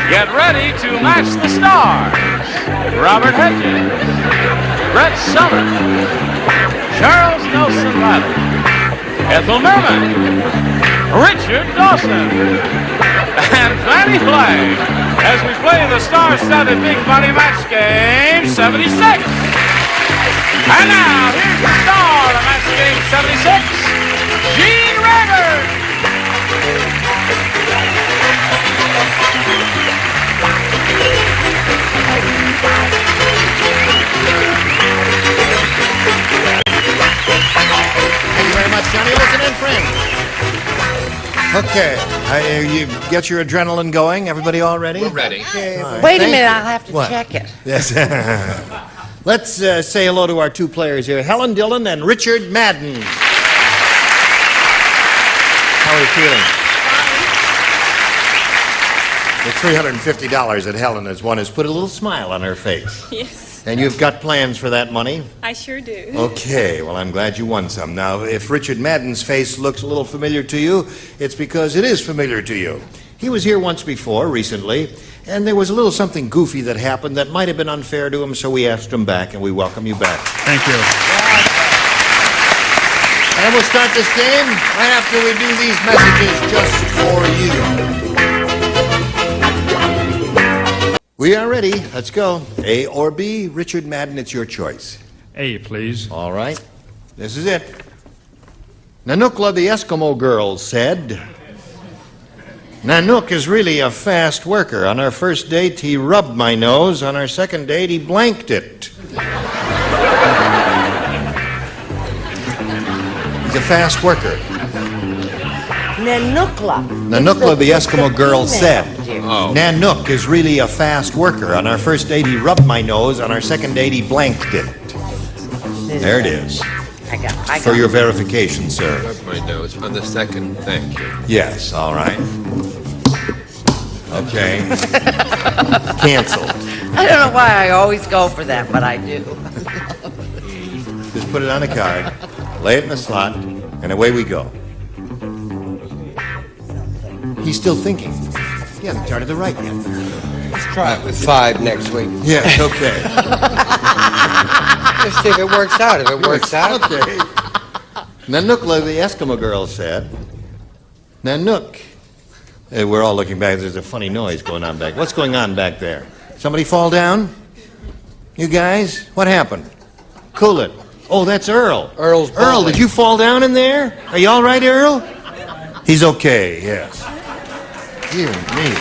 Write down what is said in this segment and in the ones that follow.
Get ready to match the stars. Robert Hegyes, Brett Summers, Charles Nelson Reilly, Ethel Merman, Richard Dawson, and Fannie Flagg as we play the star-studded Big Money Match Game 76. And now, here's the star of Match Game 76, Gene Raggard. Thank you very much, Johnny. Listen in, friends. Okay, you get your adrenaline going. Everybody all ready? We're ready. Okay. Right. Wait a minute, I'll have to What? check it. Yes. Let's say hello to our two players here, Helen Dillon and Richard Madden. How are you feeling? The $350 that Helen has won has put a little smile on her face. Yes, And you've got plans for that money? I sure do. Okay, well, I'm glad you won some. Now, if Richard Madden's face looks a little familiar to you, it's because it is familiar to you. He was here once before, recently, and there was a little something goofy that happened that might have been unfair to him, so we asked him back, and we welcome you back. Thank you. And we'll start this game right after we do these messages just for you. We are ready. Let's go. A or B? Richard Madden, it's your choice. A, please. All right. This is it. Nanukla the Eskimo girl said, Nanook is really a fast worker. On our first date, he rubbed my nose. On our second date, he blanked it. He's a fast worker. Nanukla. Nanukla the Eskimo girl said, Oh. Nanook is really a fast worker. On our first date, he rubbed my nose. On our second date, he blanked it. There it is. I got For your verification, sir. Rub my nose on the second, thank you. Yes, all right. Okay. Canceled. I don't know why I always go for that, but I do. Just put it on a card, lay it in the slot, and away we go. He's still thinking. He hasn't started to write yet. Let's try it with 5 next week. Yes, okay. Just see if it works out. If it works out. Okay. Nanukla, the Eskimo girl, said, Nanook. Hey, we're all looking back. There's a funny noise going on back. What's going on back there? Somebody fall down? You guys? What happened? Cool it. Oh, that's Earl. Earl's Earl, bowling. did you fall down in there? Are you all right, Earl? He's okay, yes. Dear me.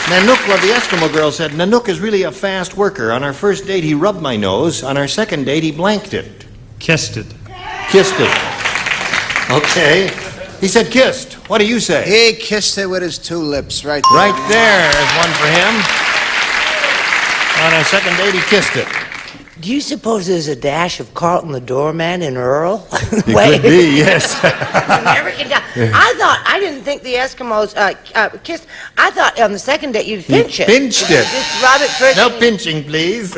Nanukla, the Eskimo girl, said, Nanook is really a fast worker. On our first date, he rubbed my nose. On our second date, he blanked it. Kissed it. Kissed it. Okay. He said kissed. What do you say? He kissed it with his 2 lips right there. Right there is one for him. On our second date, he kissed it. Do you suppose there's a dash of Carlton the doorman in Earl? It could be, yes. Never can tell. I didn't think the Eskimos kissed. I thought on the second date you'd pinch it. Pinched it. Just rub it first. No pinching, please.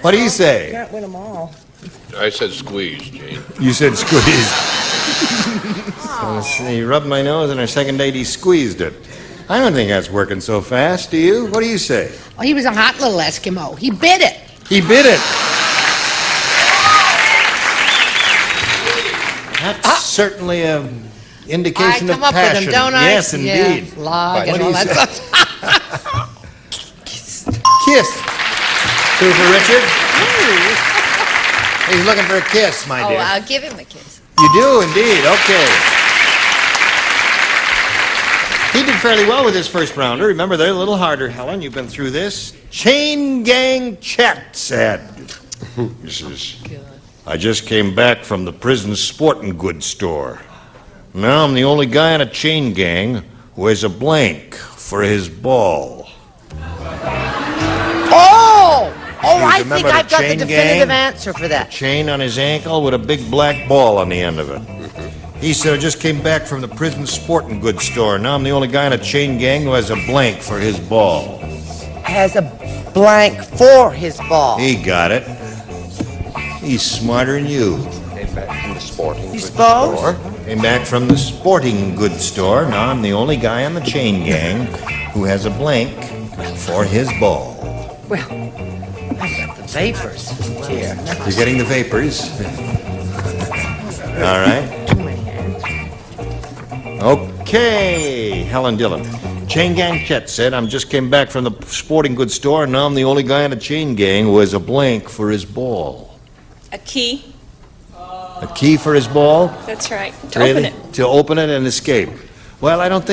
What do you say? Can't win them all. I said squeeze, Gene. You said squeeze. So let's see, he rubbed my nose, and our second date, he squeezed it. I don't think that's working so fast, do you? What do you say? Oh, he was a hot little Eskimo. He bit it. He bit it. That's certainly an indication I of come up with passion. them, don't I? Yes, indeed. Yeah, log What and do all you that say? stuff. Kiss. 2 for Richard. He's looking for a kiss, my Oh, dear. I'll give him a kiss. You do indeed. Okay. He did fairly well with his first rounder. Remember, they're a little harder, Helen. You've been through this. Chain Gang Chet said, I just came back from the prison sporting goods store. Now I'm the only guy in a chain gang who has a blank for his ball. Oh, I think remember the I've got the chain definitive gang? answer for that. Chain on his ankle with a big black ball on the end of it. He said, I just came back from the prison sporting goods store. Now I'm the only guy in a chain gang who has a blank for his ball. Has a blank for his ball. He got it. He's smarter than you. Came back from the sporting You goods suppose? store. Came back from the sporting goods store. Now I'm the only guy on the chain gang who has a blank for his ball. Well, I got the vapors here. You're getting the vapors. All right. Too many hands. Okay, Helen Dillon. Chain gang Chet said, I'm just came back from the sporting goods store, and now I'm the only guy in the chain gang who has a blank for his ball. A key. A key for his ball? That's right. To Really? open it. To open it and escape. Well, I don't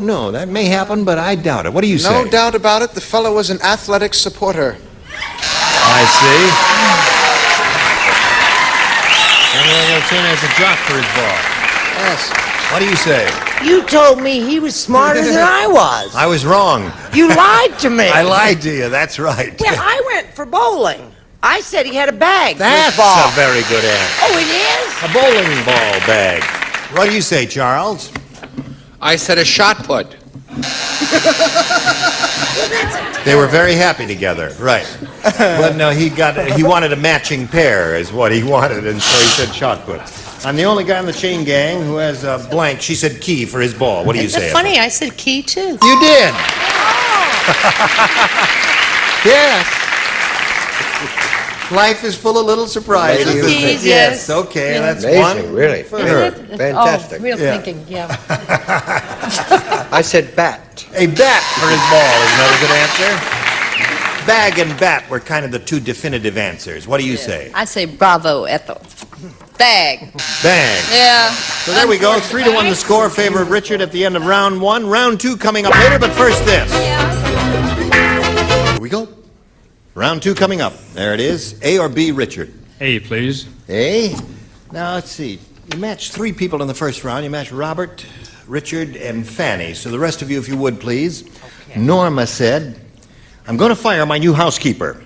know. That may happen, but I doubt it. What do you say? No doubt about it, the fellow was an athletic supporter. I see. And we're saying it's a jock for his ball. Yes. What do you say? You told me he was smarter than I was. I was wrong. You lied to me. I lied to you. That's right. Well, I went for bowling. I said he had a bag for That's his ball. a very good answer. Oh, it is? A bowling ball bag. What do you say, Charles? I said a shot put. They were very happy together, right? But no, he wanted a matching pair, is what he wanted, and so he said shot put. I'm the only guy in the chain gang who has a blank. She said key for his ball. What do you Isn't say? it funny? I said key, too. You did. Yes. Life is full of little surprises. Little isn't it? keys, yes. Okay, Yeah. that's Amazing, one really. for her. Fantastic. Oh, real Yeah. thinking, yeah. I said bat. A bat for his ball is another good answer. Bag and bat were kind of the two definitive answers. What do you say? I say bravo, Ethel. Bag. Bag. Yeah. So there we go. 3-1 the score. Favor of Richard at the end of round one. Round two coming up later, but first this. Here we go. Round two coming up. There it is. A or B, Richard? A, please. A. Now, let's see. You matched three people in the first round. You matched Robert, Richard, and Fannie. So the rest of you, if you would, please. Okay. Norma said, I'm going to fire my new housekeeper.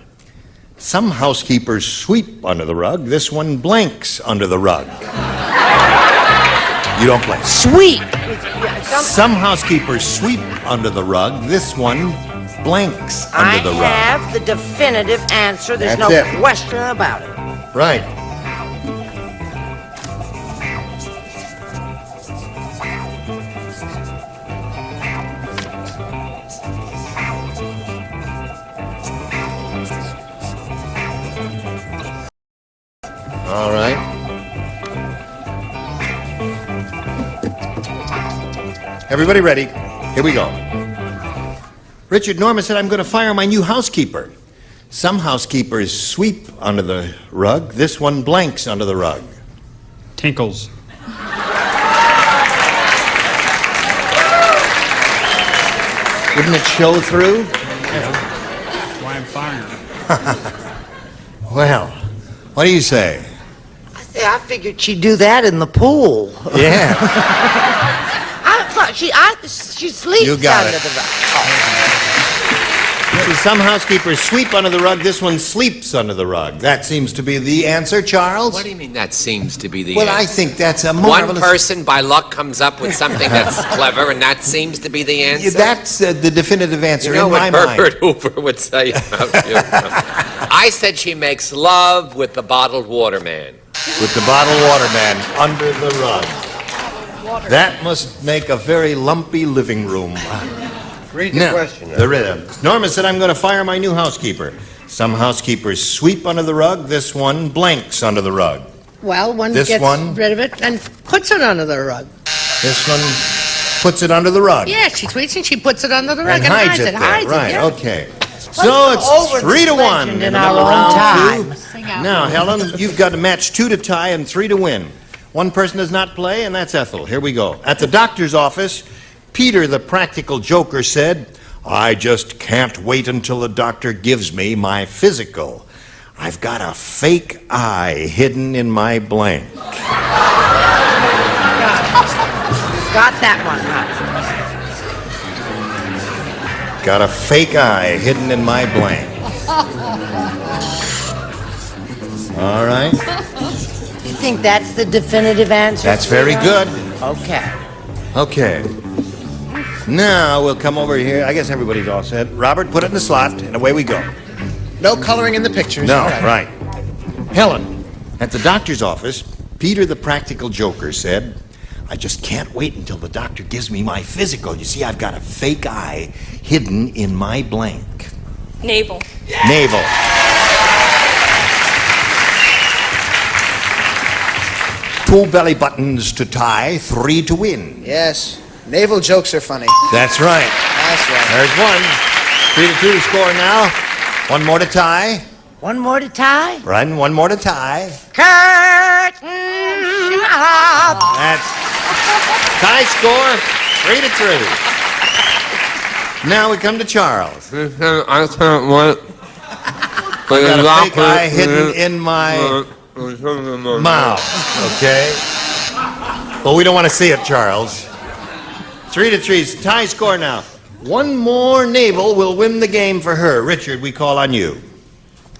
Some housekeepers sweep under the rug. This one blanks under the rug. You don't play. Sweet. Some housekeepers sweep under the rug. This one blanks under the rug. I have the definitive answer. There's That's no it. question about it. Right. All right. Everybody ready? Here we go. Richard, Norma said, I'm going to fire my new housekeeper. Some housekeepers sweep under the rug. This one blanks under the rug. Tinkles. Wouldn't it show through? That's why I'm firing her. Well, what do you say? I figured she'd do that in the pool. Yeah. I thought she sleeps You got under it. the rug. See, some housekeepers sweep under the rug. This one sleeps under the rug. That seems to be the answer, Charles. What do you mean that seems to be the Well, I answer? think that's a One marvelous... person by luck comes up with something that's clever, and that seems to be the answer? That's the definitive answer You know in what my mind. Herbert Hoover would say about you? I said she makes love with the bottled water man. With the bottled water man under the rug. That must make a very lumpy living room. Read the Now, question. the rhythm. Norma said, I'm going to fire my new housekeeper. Some housekeepers sweep under the rug. This one blanks under the rug. Well, one This gets one? rid of it and puts it under the rug. This one puts it under the rug. Yeah, she sweeps and she puts it under the rug And hides it there. hides Right, it, yeah. okay. Let's So go it's over this 3-1 legend in our another own round time. two. Sing out. Now, Helen, you've got to match 2 to tie and 3 to win. One person does not play, and that's Ethel. Here we go. At the doctor's office, Peter, the practical joker, said, I just can't wait until the doctor gives me my physical. I've got a fake eye hidden in my blank. Got that one, huh? Got a fake eye hidden in my blank. All right. You think that's the definitive answer? That's very good. Okay. Okay. Now we'll come over here. I guess everybody's all set. Robert, put it in the slot, and away we go. No coloring in the pictures. No, All right. right. Helen, at the doctor's office, Peter the practical joker said, I just can't wait until the doctor gives me my physical. You see, I've got a fake eye hidden in my blank. Navel. Navel. Two belly buttons to tie, 3 to win. Yes. Naval jokes are funny. That's right. That's right. There's one. 3 to 2 score now. One more to tie. One more to tie. Right, and one more to tie. Curtain up. That's tie score, 3 to 3. Now we come to Charles. I can't wait. I've got a fake eye hidden in my mouth, okay? Well, we don't want to see it, Charles. 3 to 3, tie score now. One more navel will win the game for her. Richard, we call on you.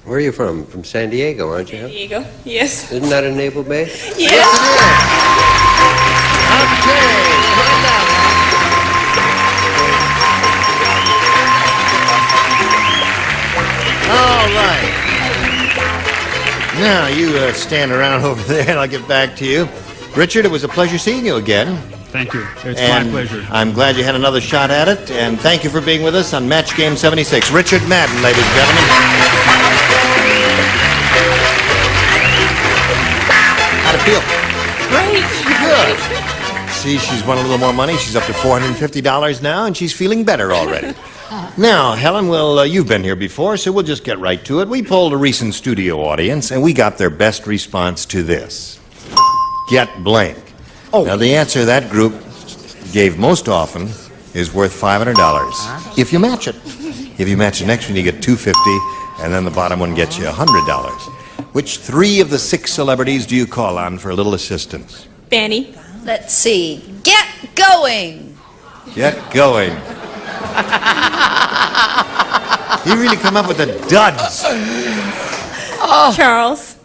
Where are you from? From San Diego, aren't you? San Diego. Yes. Isn't that a naval base? Yes. Okay, come on down. All right. Now, you stand around over there, and I'll get back to you. Richard, it was a pleasure seeing you again. Thank you. It's And my pleasure. I'm glad you had another shot at it, and thank you for being with us on Match Game 76. Richard Madden, ladies and gentlemen. How'd it feel? Great. Good. See, she's won a little more money. She's up to $450 now, and she's feeling better already. Now, Helen, well, you've been here before, so we'll just get right to it. We polled a recent studio audience, and we got their best response to this. Get blank. Now, the answer that group gave most often is worth $500 if you match it. If you match the next one, you get $250, and then the bottom one gets you $100. Which 3 of the 6 celebrities do you call on for a little assistance? Fannie. Let's see. Get going. Get going. You really come up with the duds. Charles.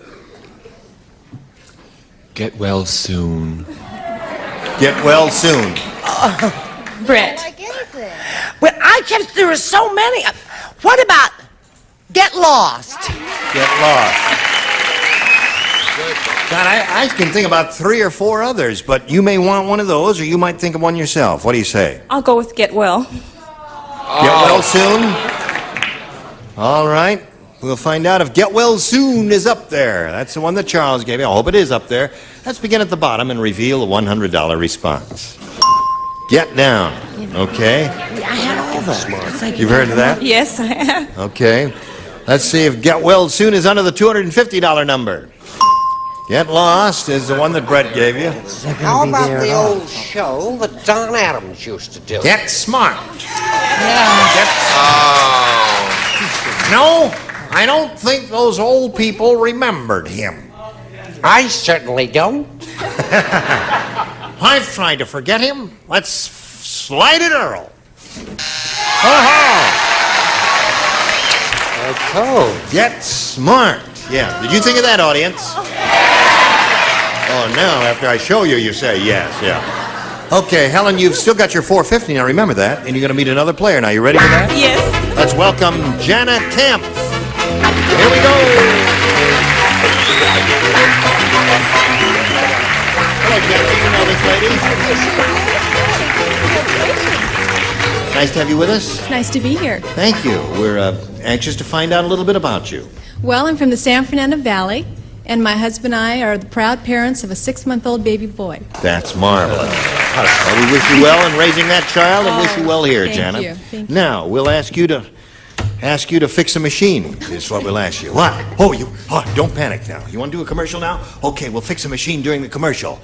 Get well soon. Get well soon. Brett. Well, there were so many. What about get lost? Get lost. God, I can think about 3 or 4 others, but you may want one of those, or you might think of one yourself. What do you say? I'll go with get well. Get well soon? All right. We'll find out if Get Well Soon is up there. That's the one that Charles gave you. I hope it is up there. Let's begin at the bottom and reveal a $100 response. Get down. Okay. I had all those. You've heard of that? Yes, I have. Okay. Let's see if Get Well Soon is under the $250 number. Get Lost is the one that Brett gave you. How about the old show that Don Adams used to do? Get Smart. Oh. No, I don't think those old people remembered him. I certainly don't. I've tried to forget him. Let's slide it, Earl. Oh, Get Smart. Yeah. Did you think of that, audience? Oh, now after I show you, you say yes. Yeah. Okay, Helen, you've still got your $450. Now remember that, and you're going to meet another player. Now, you ready for that? Yes. Let's welcome Jana Kemp. Here we go. Hello, Jana. You know this lady? Nice to have you with us. Nice to be here. Thank you. We're anxious to find out a little bit about you. Well, I'm from the San Fernando Valley, and my husband and I are the proud parents of a 6-month-old baby boy. That's marvelous. Well, we wish you well in raising that child, and wish you well here, thank Jana. you, thank you. Now, we'll ask you to fix a machine, is what we'll ask you. What? Don't panic now. You want to do a commercial now? Okay, we'll fix a machine during the commercial.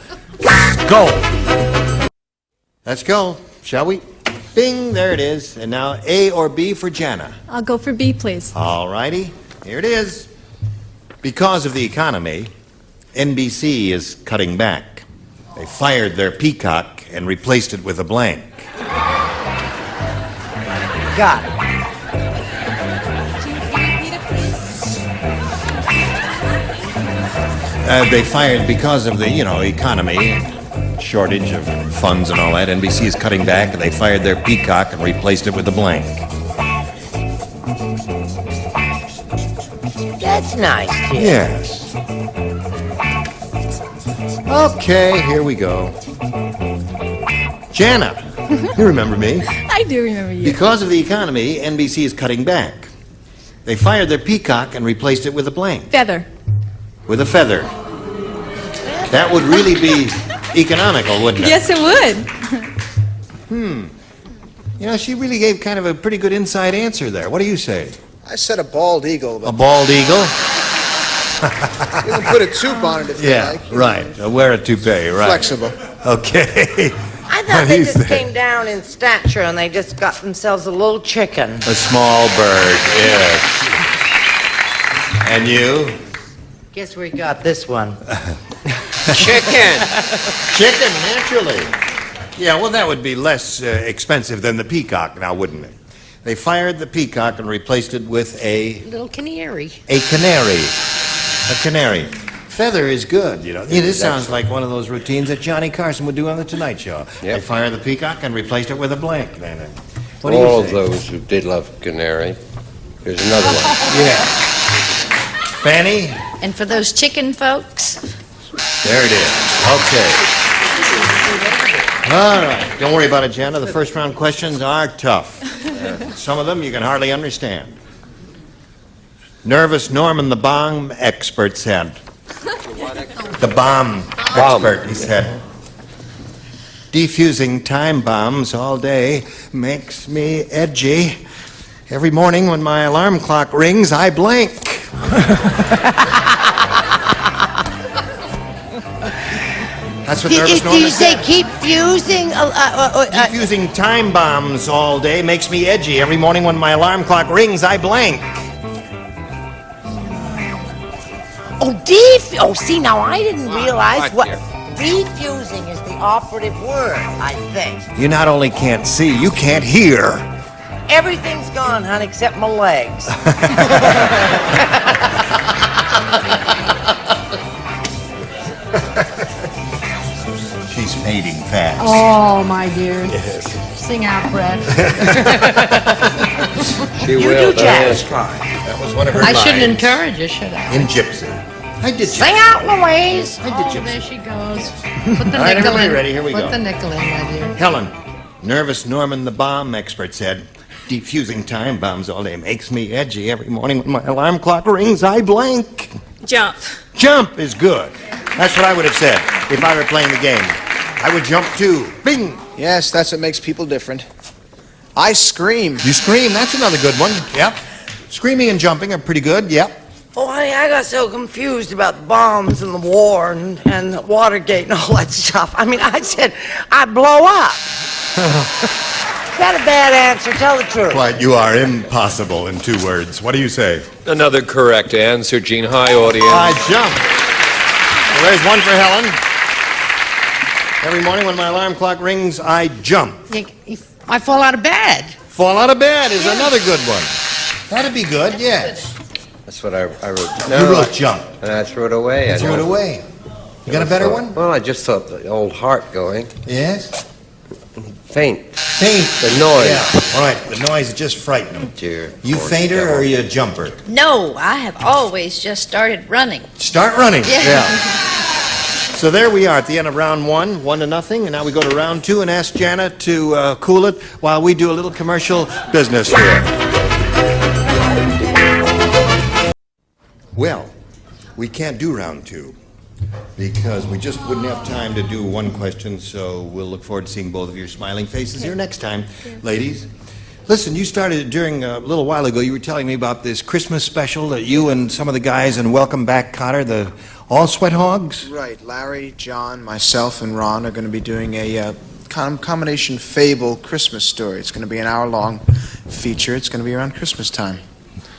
Go. Let's go, shall we? Bing, there it is. And now A or B for Jana. I'll go for B, please. All righty, here it is. Because of the economy, NBC is cutting back. They fired their peacock and replaced it with a blank. Got it. They fired because of the, economy, shortage of funds and all that. NBC is cutting back, and they fired their peacock and replaced it with a blank. That's nice, dear. Yes. Okay, here we go. Jana, you remember me. I do remember you. Because of the economy, NBC is cutting back. They fired their peacock and replaced it with a blank. Feather. With a feather. That would really be economical, wouldn't it? Yes, it would. You know, she really gave kind of a pretty good inside answer there. What do you say? I said a bald eagle, A but bald eagle? you can put a tube on it if you Yeah, like. right. Wear a toupee, right. Flexible. Okay. I What thought do they you just say? came down in stature and they just got themselves a little chicken. A small bird, yes. And you? Guess we got this one. Chicken. Chicken, naturally. Yeah, well, that would be less expensive than the peacock now, wouldn't it? They fired the peacock and replaced it with a Little canary. canary. A canary. Feather is good, you know. Yeah, this sounds like one of those routines that Johnny Carson would do on The Tonight Show. They fire the peacock and replaced it with a blank. Then, what do you All say? those who did love canary. Here's another one. Yeah. Fannie? And for those chicken folks, There it is. Okay. All right. Don't worry about it, Jana. The first round questions are tough. Some of them you can hardly understand. Nervous Norman, the bomb expert, said. The bomb expert, he said. Defusing time bombs all day makes me edgy. Every morning when my alarm clock rings, I blank. That's what Nervous Did Norman you say said. keep fusing? Defusing time bombs all day makes me edgy. Every morning when my alarm clock rings, I blank. Oh, see, now I didn't realize what, what... Defusing is the operative word, I think. You not only can't see, you can't hear. Everything's gone, hon, except my legs. She's fading fast. Oh, my dear. Yes. Sing out, Brett. She You will. do jazz. That was one of her I shouldn't lines encourage you, should I? in Gypsy. I did Gypsy. Sing out, Louise. I did Oh, Gypsy. there she goes. Put the All right, nickel everybody in. ready? Here we Put go. the nickel in, my dear. Helen, Nervous Norman, the bomb expert, said, defusing time bombs all day makes me edgy. Every morning when my alarm clock rings, I blank. Jump. Jump is good. That's what I would have said if I were playing the game. I would jump too. Bing! Yes, that's what makes people different. I scream. You scream, that's another good one. Yep. Screaming and jumping are pretty good, yep. Oh, honey, I got so confused about the bombs and the war and Watergate and all that stuff. I mean, I said, I'd blow up. Is that a bad answer? Tell the truth. Quite, you are impossible in 2 words. What do you say? Another correct answer, Gene. Hi, audience. I jump. Well, there's one for Helen. Every morning when my alarm clock rings, I jump. I fall out of bed. Fall out of bed is another good one. That'd be good, yes. That's what I wrote. You wrote jump. And I threw it away. I Threw it don't- away. You got a better one? Well, I just thought the old heart going. Yes? Faint. Faint. The noise. Yeah. All right, the noise is just frightening. Dear. You poor fainter devil. or you jumper? no, I have always just started running. Start running. Yeah. So there we are at the end of round 1, 1-0, and now we go to round 2 and ask Jana to cool it while we do a little commercial business here. Well, we can't do round 2 because we just wouldn't have time to do one question, so we'll look forward to seeing both of your smiling faces here next time, ladies. Listen, you started during a little while ago, you were telling me about this Christmas special that you and some of the guys in Welcome Back, Cotter, the All Sweat Hogs? Right, Larry, John, myself, and Ron are going to be doing a combination fable Christmas story. It's going to be an hour-long feature. It's going to be around Christmas time.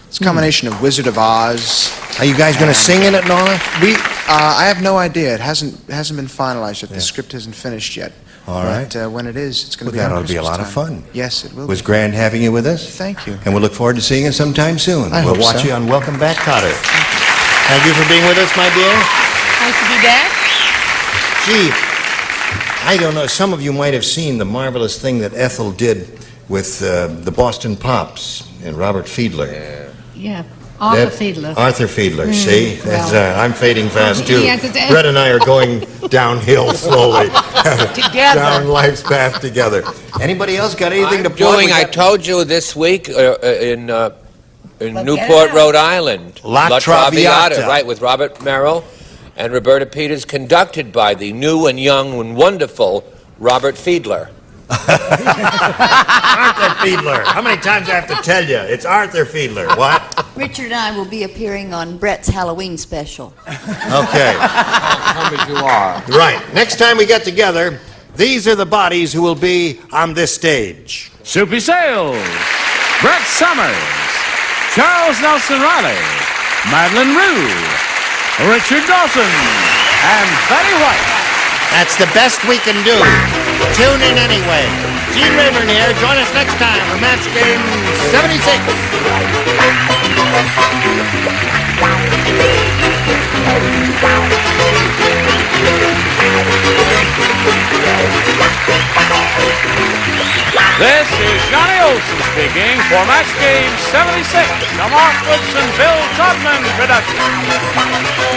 It's a combination of Wizard of Oz. Are you guys going to sing in it and all that? I have no idea. It hasn't been finalized yet. The script isn't finished yet. All right. But when it is, it's going to Well, be on that'll be a lot of Christmas fun. time. Yes, it will. It was be. grand having you with us. Thank you. And we'll look forward to seeing you sometime soon. I we'll hope watch so. you on Welcome Back, Cotter. Thank you for being with us, my dear. Nice to be back. Gee, I don't know. Some of you might have seen the marvelous thing that Ethel did with the Boston Pops and Robert Fiedler. Yeah. Arthur Fiedler. Arthur Fiedler, see? That's, I'm fading fast, too. Yes, it's- Brett and I are going downhill slowly. Together. Down life's path together. Anybody else got anything to plug? I told you this week in Newport, Rhode Island. La Traviata. Right, with Robert Merrill and Roberta Peters, conducted by the new and young and wonderful Robert Fiedler. Arthur Fiedler. How many times do I have to tell you? It's Arthur Fiedler. What? Richard and I will be appearing on Brett's Halloween special. Okay. Come as you are. Right. Next time we get together, these are the bodies who will be on this stage. Soupy Sales, Brett Summers, Charles Nelson Reilly, Madeline Rue, Richard Dawson, and Fannie White. That's the best we can do. Tune in anyway. Gene Rayburn here. Join us next time for Match Game 76. This is Johnny Olson speaking for Match Game 76, a Mark Woods and Bill Todman production.